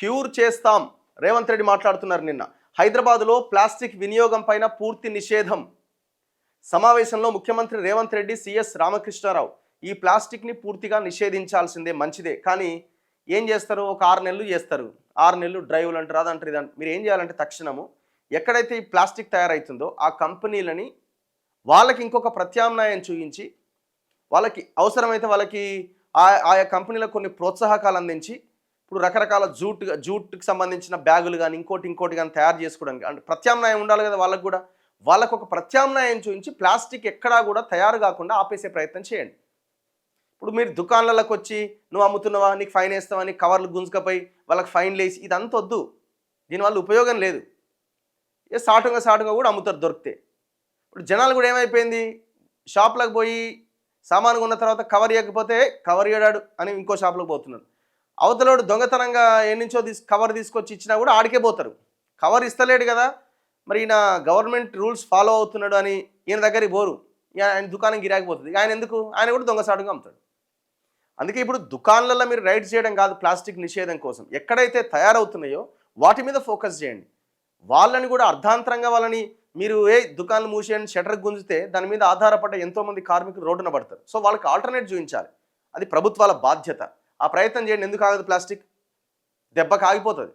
Cure చేస్తాం. రేవంత్ రెడ్డి మాట్లాడుతున్నారు నిన్న. హైదరాబాద్లో ప్లాస్టిక్ వినియోగం పైన పూర్తి నిషేధం. సమావేశంలో ముఖ్యమంత్రి రేవంత్ రెడ్డి, సిఎస్ రామకృష్ణారావు ఈ ప్లాస్టిక్ని పూర్తిగా నిషేధించాల్సిందే, మంచిదే. కానీ ఏం చేస్తారు? ఒక 6 నెలలు చేస్తారు. 6 నెలలు డ్రైవ్లు అంటారు, అదంటారు, ఇదంటారు. మీరు ఏం చేయాలంటే తక్షణము ఎక్కడైతే ఈ ప్లాస్టిక్ తయారవుతుందో ఆ కంపెనీలని వాళ్ళకి ఇంకొక ప్రత్యామ్నాయం చూపించి, వాళ్ళకి అవసరమైతే వాళ్ళకి ఆయా కంపెనీలకు కొన్ని ప్రోత్సాహకాలు అందించి, ఇప్పుడు రకరకాల జూట్కి సంబంధించిన బ్యాగులు కానీ ఇంకోటి కానీ తయారు చేసుకోవడానికి అంటే ప్రత్యామ్నాయం ఉండాలి కదా వాళ్ళకు కూడా. వాళ్ళకు ఒక ప్రత్యామ్నాయం చూపించి ప్లాస్టిక్ ఎక్కడా కూడా తయారు కాకుండా ఆపేసే ప్రయత్నం చేయండి. ఇప్పుడు మీరు దుకాణాలకు వచ్చి నువ్వు అమ్ముతున్నావా, నీకు ఫైన్ వేస్తావని కవర్లు గుంజుకపోయి వాళ్ళకి ఫైన్లు వేసి ఇదంతా వద్దు. దీనివల్ల ఉపయోగం లేదు. సాటుగా కూడా అమ్ముతారు దొరికితే. ఇప్పుడు జనాలు కూడా ఏమైపోయింది, షాప్లకు పోయి సామాను ఉన్న తర్వాత కవర్ ఇవ్వకపోతే కవర్ ఇయ్యడాడు అని ఇంకో షాప్లోకి పోతున్నారు. అవతలోడు దొంగతనంగా ఎన్నించో కవర్ తీసుకొచ్చి ఇచ్చినా కూడా ఆడికే పోతారు. కవర్ ఇస్తలేడు కదా, మరి ఈయన గవర్నమెంట్ రూల్స్ ఫాలో అవుతున్నాడు అని ఈయన దగ్గరికి పోరు. ఆయన దుకాణం గిరాకపోతుంది. ఆయన ఎందుకు? ఆయన కూడా దొంగసాటుగా అమ్ముతాడు. అందుకే ఇప్పుడు దుకాణాలలో మీరు రైడ్ చేయడం కాదు, ప్లాస్టిక్ నిషేధం కోసం ఎక్కడైతే తయారవుతున్నాయో వాటి మీద ఫోకస్ చేయండి. వాళ్ళని కూడా అర్ధాంతరంగా వాళ్ళని మీరు దుకాణాలు మూసేయండి, షటర్ గుంజితే దాని మీద ఆధారపడ్డ ఎంతోమంది కార్మికులు రోడ్డున పడతారు. సో వాళ్ళకి ఆల్టర్నేట్ చూపించాలి, అది ప్రభుత్వాల బాధ్యత. ఆ ప్రయత్నం చేయండి. ఎందుకు ఆగదు? ప్లాస్టిక్ దెబ్బకి ఆగిపోతుంది.